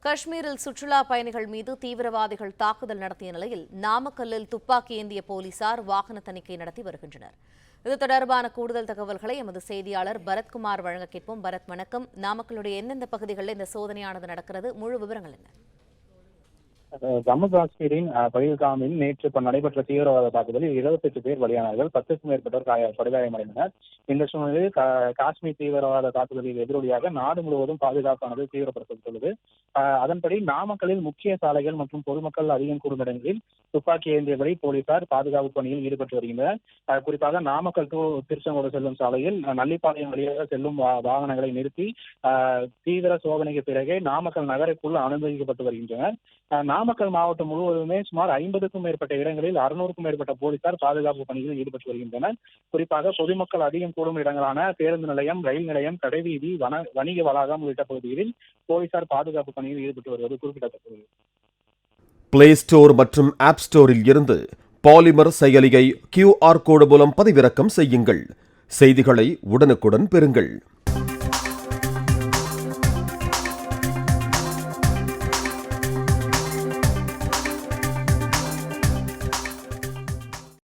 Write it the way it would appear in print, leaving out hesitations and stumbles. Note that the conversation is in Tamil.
காஷ்மீரில் சுற்றுலா பயணிகள் மீது தீவிரவாதிகள் தாக்குதல் நடத்திய நிலையில் நாமக்கல்லில் துப்பாக்கி ஏந்திய போலீசார் வாகன தணிக்கை நடத்தி வருகின்றனர். இது தொடர்பான கூடுதல் தகவல்களை எமது செய்தியாளர் பரத்குமார் வழங்க கேட்போம். பரத், வணக்கம். நாமக்கலுடைய எந்தெந்த பகுதிகளில் இந்த சோதனையானது நடக்கிறது? முழு விவரங்கள் என்ன? ஜம்மு காஷ்மீரின் பஹல்காமில் நேற்று நடைபெற்ற தீவிரவாத தாக்குதலில் 28 பேர் பலியானார்கள். 10க்கும் மேற்பட்டோர் படுகாயமடைந்தனர். இந்த சூழ்நிலையில் காஷ்மீர் தீவிரவாத தாக்குதலில் எதிரொலியாக நாடு முழுவதும் பாதுகாப்பானது தீவிரப்படுத்தப்பட்டுள்ளது. அதன்படி நாமக்கலில் முக்கிய சாலைகள் மற்றும் பொதுமக்கள் அதிகம் கூடும் இடங்களில் துப்பாக்கி ஏந்தியபடி போலீசார் பாதுகாப்பு பணியில் ஈடுபட்டு வருகின்றனர். குறிப்பாக நாமக்கல் டு திருச்செங்கோடு செல்லும் சாலையில் நல்லிப்பாளையம் வழியாக செல்லும் வாகனங்களை நிறுத்தி தீவிர சோதனைக்கு பிறகே நாமக்கல் நகருக்குள் அனுமதிக்கப்பட்டு வருகின்றனர். நாமக்கல் மாவட்டம் முழுவதுமே சுமார் 50க்கும் மேற்பட்ட இடங்களில் 600க்கும் மேற்பட்ட போலீசார் பாதுகாப்பு பணியில் ஈடுபட்டு வருகின்றனர். குறிப்பாக பொதுமக்கள் அதிகம் கூடும் இடங்களான பேருந்து நிலையம், ரயில் நிலையம், கடைவீதி, வணிக வளாகம் உள்ளிட்ட பகுதிகளில் போலீசார் பாதுகாப்பு பணியில் ஈடுபட்டு வருவது குறிப்பிடத்தக்கது. பிளே ஸ்டோர் மற்றும் ஆப் ஸ்டோரில் இருந்து பாலிமர் செயலியை QR கோடு மூலம் பதிவிறக்கம் செய்யுங்கள். செய்திகளை உடனுக்குடன் பெறுங்கள்.